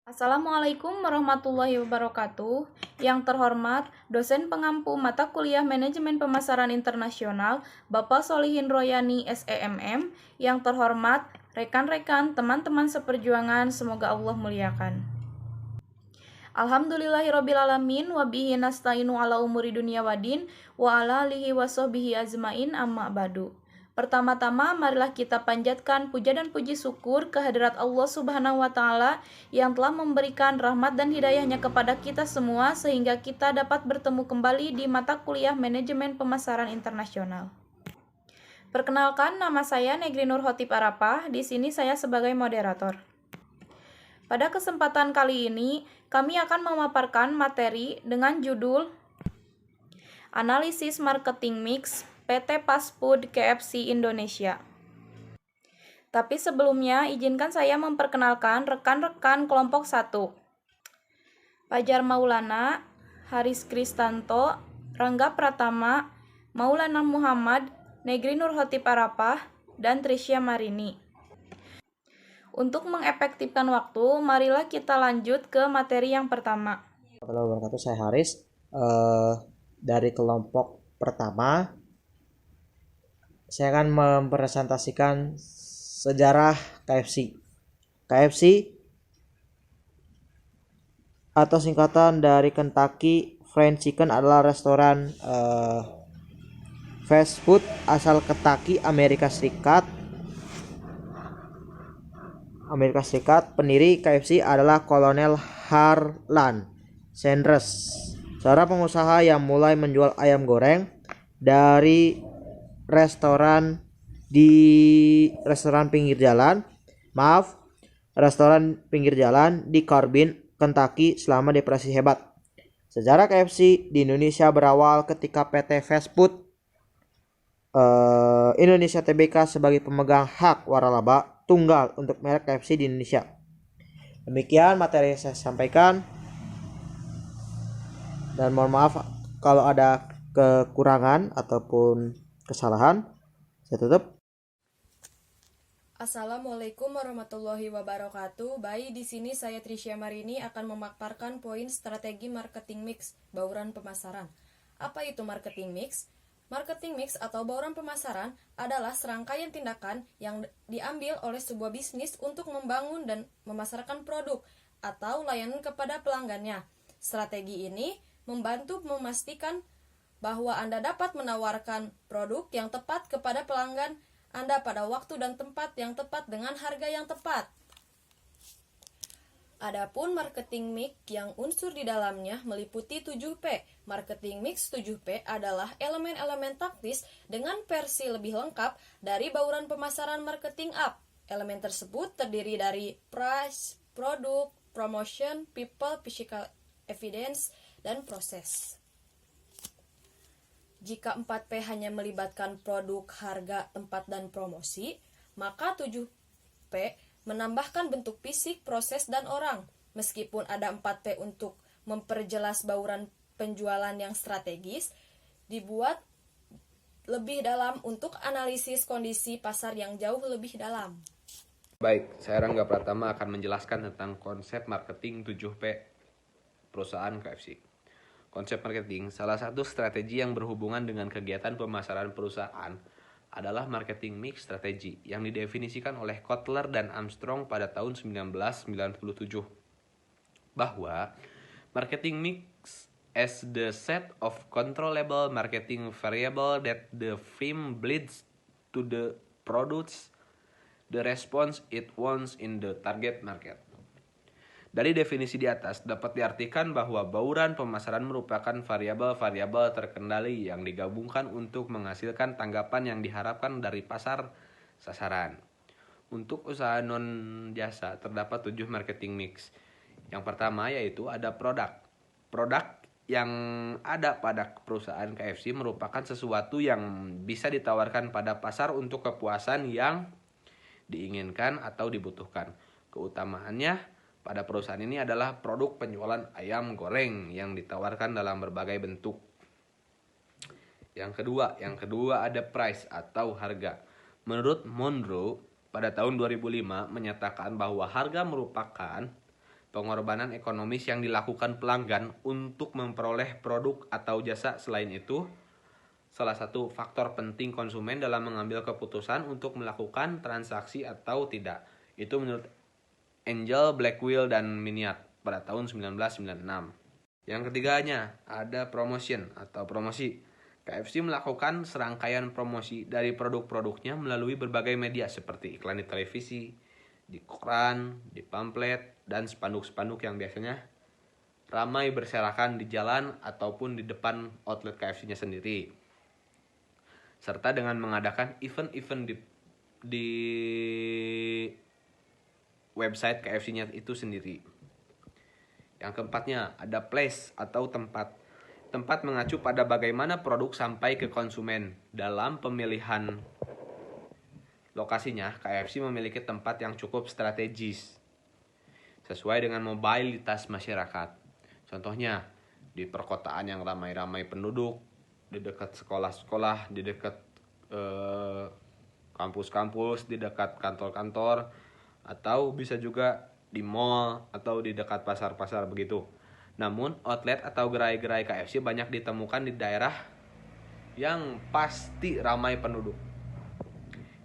Assalamualaikum warahmatullahi wabarakatuh. Yang terhormat, dosen pengampu mata kuliah Manajemen Pemasaran Internasional, Bapak Solihin Royani, SEMM. Yang terhormat, rekan-rekan, teman-teman seperjuangan, semoga Allah muliakan. Alhamdulillahirrabbilalamin, wabihi nasta'inu ala umuri dunia wadin, wa ala alihi wa sahbihi azmain, amma badu. Pertama-tama, marilah kita panjatkan puja dan puji syukur kehadirat Allah Subhanahu wa Ta'ala yang telah memberikan rahmat dan hidayahnya kepada kita semua, sehingga kita dapat bertemu kembali di mata kuliah Manajemen Pemasaran Internasional. Perkenalkan, nama saya Negri Nur Hotip Arapah. Di sini saya sebagai moderator. Pada kesempatan kali ini, kami akan memaparkan materi dengan judul Analisis Marketing Mix PT Fast Food KFC Indonesia. Tapi sebelumnya, izinkan saya memperkenalkan rekan-rekan kelompok 1. Fajar Maulana, Haris Kristanto, Rangga Pratama, Maulana Muhammad, Negri Nur Hotip Arapah, dan Trisya Marini. Untuk mengefektifkan waktu, marilah kita lanjut ke materi yang pertama. Halo wabarakatuh, saya Haris dari kelompok pertama. Saya akan mempresentasikan sejarah KFC. KFC atau singkatan dari Kentucky Fried Chicken adalah restoran fast food asal Kentucky, Amerika Serikat. Pendiri KFC adalah Kolonel Harlan Sanders, seorang pengusaha yang mulai menjual ayam goreng dari restoran pinggir jalan di Corbin, Kentucky selama Depresi Hebat. Sejarah KFC di Indonesia berawal ketika PT Fast Food Indonesia Tbk sebagai pemegang hak waralaba tunggal untuk merek KFC di Indonesia. Demikian materi yang saya sampaikan, dan mohon maaf kalau ada kekurangan ataupun kesalahan. Saya tutup. Assalamualaikum warahmatullahi wabarakatuh. Baik, di sini saya Trisya Marini akan memaparkan poin strategi marketing mix, bauran pemasaran. Apa itu marketing mix? Marketing mix atau bauran pemasaran adalah serangkaian tindakan yang diambil oleh sebuah bisnis untuk membangun dan memasarkan produk atau layanan kepada pelanggannya. Strategi ini membantu memastikan bahwa Anda dapat menawarkan produk yang tepat kepada pelanggan Anda pada waktu dan tempat yang tepat dengan harga yang tepat. Adapun marketing mix yang unsur di dalamnya meliputi 7P. Marketing mix 7P adalah elemen-elemen taktis dengan versi lebih lengkap dari bauran pemasaran marketing up. Elemen tersebut terdiri dari price, produk, promotion, people, physical evidence, dan proses. Jika 4P hanya melibatkan produk, harga, tempat, dan promosi, maka 7P menambahkan bentuk fisik, proses, dan orang. Meskipun ada 4P untuk memperjelas bauran penjualan yang strategis, dibuat lebih dalam untuk analisis kondisi pasar yang jauh lebih dalam. Baik, saya Rangga Pratama akan menjelaskan tentang konsep marketing 7P perusahaan KFC. Konsep marketing, salah satu strategi yang berhubungan dengan kegiatan pemasaran perusahaan adalah marketing mix strategi yang didefinisikan oleh Kotler dan Armstrong pada tahun 1997. Bahwa marketing mix as the set of controllable marketing variable that the firm bleeds to the products the response it wants in the target market. Dari definisi di atas dapat diartikan bahwa bauran pemasaran merupakan variabel-variabel terkendali yang digabungkan untuk menghasilkan tanggapan yang diharapkan dari pasar sasaran. Untuk usaha non-jasa terdapat 7 marketing mix. Yang pertama yaitu ada produk. Produk yang ada pada perusahaan KFC merupakan sesuatu yang bisa ditawarkan pada pasar untuk kepuasan yang diinginkan atau dibutuhkan. Keutamaannya pada perusahaan ini adalah produk penjualan ayam goreng yang ditawarkan dalam berbagai bentuk. Yang kedua ada price atau harga. Menurut Monroe pada tahun 2005 menyatakan bahwa harga merupakan pengorbanan ekonomis yang dilakukan pelanggan untuk memperoleh produk atau jasa. Selain itu, salah satu faktor penting konsumen dalam mengambil keputusan untuk melakukan transaksi atau tidak. Itu menurut Angel, Blackwell, dan Miniat pada tahun 1996. Yang ketiganya ada promotion atau promosi. KFC melakukan serangkaian promosi dari produk-produknya melalui berbagai media seperti iklan di televisi, di koran, di pamflet, dan spanduk-spanduk yang biasanya ramai berserakan di jalan ataupun di depan outlet KFC-nya sendiri. Serta dengan mengadakan event-event di website KFC-nya itu sendiri. Yang keempatnya ada place atau tempat. Tempat mengacu pada bagaimana produk sampai ke konsumen. Dalam pemilihan lokasinya, KFC memiliki tempat yang cukup strategis sesuai dengan mobilitas masyarakat. Contohnya, di perkotaan yang ramai-ramai penduduk, di dekat sekolah-sekolah, di dekat kampus-kampus, di dekat kantor-kantor, atau bisa juga di mall atau di dekat pasar-pasar begitu. Namun, outlet atau gerai-gerai KFC banyak ditemukan di daerah yang pasti ramai penduduk.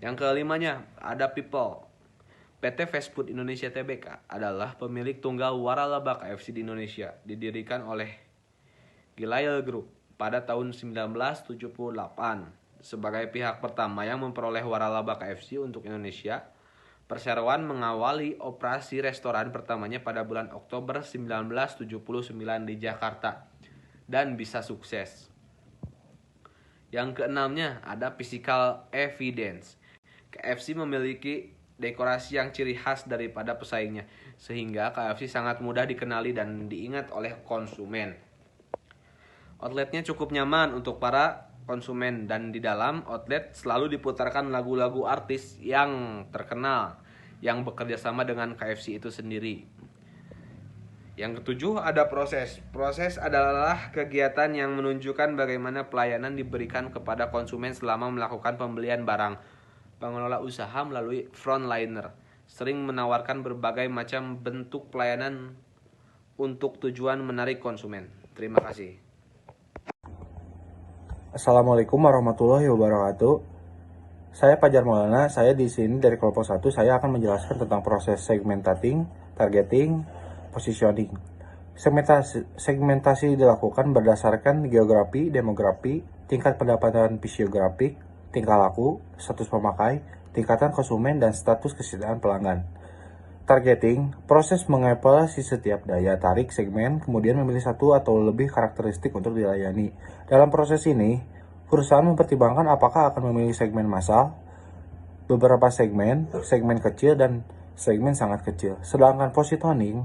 Yang kelimanya, ada people. PT Fast Food Indonesia Tbk adalah pemilik tunggal waralaba KFC di Indonesia, didirikan oleh Gilail Group pada tahun 1978 sebagai pihak pertama yang memperoleh waralaba KFC untuk Indonesia. Perseroan mengawali operasi restoran pertamanya pada bulan Oktober 1979 di Jakarta dan bisa sukses. Yang keenamnya ada physical evidence. KFC memiliki dekorasi yang ciri khas daripada pesaingnya, sehingga KFC sangat mudah dikenali dan diingat oleh konsumen. Outletnya cukup nyaman untuk para konsumen dan di dalam outlet selalu diputarkan lagu-lagu artis yang terkenal yang bekerja sama dengan KFC itu sendiri. Yang ketujuh ada proses. Proses adalah kegiatan yang menunjukkan bagaimana pelayanan diberikan kepada konsumen selama melakukan pembelian barang. Pengelola usaha melalui frontliner sering menawarkan berbagai macam bentuk pelayanan untuk tujuan menarik konsumen. Terima kasih. Assalamualaikum warahmatullahi wabarakatuh. Saya Fajar Maulana, saya di sini dari kelompok 1, saya akan menjelaskan tentang proses segmenting, targeting, positioning. Segmentasi dilakukan berdasarkan geografi, demografi, tingkat pendapatan fisiografik, tingkah laku, status pemakai, tingkatan konsumen, dan status kesediaan pelanggan. Targeting, proses mengevaluasi setiap daya tarik segmen, kemudian memilih satu atau lebih karakteristik untuk dilayani. Dalam proses ini, perusahaan mempertimbangkan apakah akan memilih segmen massal, beberapa segmen kecil, dan segmen sangat kecil. Sedangkan positioning,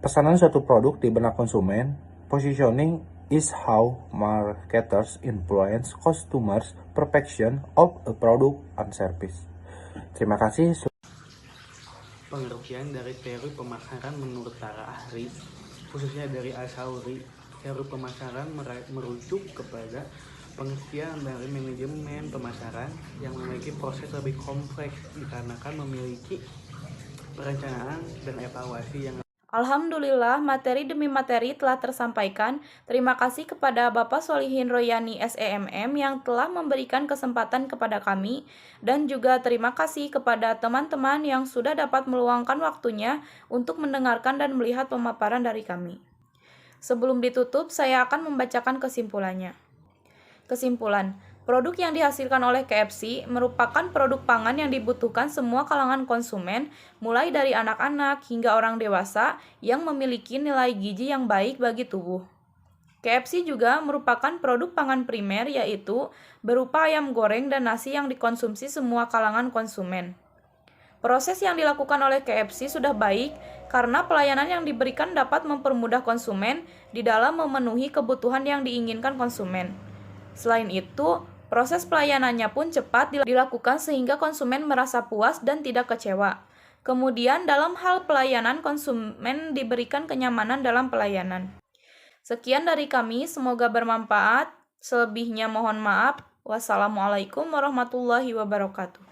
pesanan suatu produk di benak konsumen. Positioning is how marketers influence customers' perception of a product and service. Terima kasih. Pengertian dari teori pemasaran menurut para ahli, khususnya dari Al-Sauri, teori pemasaran merujuk kepada pengertian dari manajemen pemasaran yang memiliki proses lebih kompleks dikarenakan memiliki perencanaan dan evaluasi yang. Alhamdulillah, materi demi materi telah tersampaikan. Terima kasih kepada Bapak Solihin Royani SEMM yang telah memberikan kesempatan kepada kami, dan juga terima kasih kepada teman-teman yang sudah dapat meluangkan waktunya untuk mendengarkan dan melihat pemaparan dari kami. Sebelum ditutup, saya akan membacakan kesimpulannya. Kesimpulan, produk yang dihasilkan oleh KFC merupakan produk pangan yang dibutuhkan semua kalangan konsumen, mulai dari anak-anak hingga orang dewasa yang memiliki nilai gizi yang baik bagi tubuh. KFC juga merupakan produk pangan primer, yaitu berupa ayam goreng dan nasi yang dikonsumsi semua kalangan konsumen. Proses yang dilakukan oleh KFC sudah baik karena pelayanan yang diberikan dapat mempermudah konsumen di dalam memenuhi kebutuhan yang diinginkan konsumen. Selain itu, proses pelayanannya pun cepat dilakukan sehingga konsumen merasa puas dan tidak kecewa. Kemudian, dalam hal pelayanan, konsumen diberikan kenyamanan dalam pelayanan. Sekian dari kami, semoga bermanfaat. Selebihnya mohon maaf. Wassalamualaikum warahmatullahi wabarakatuh.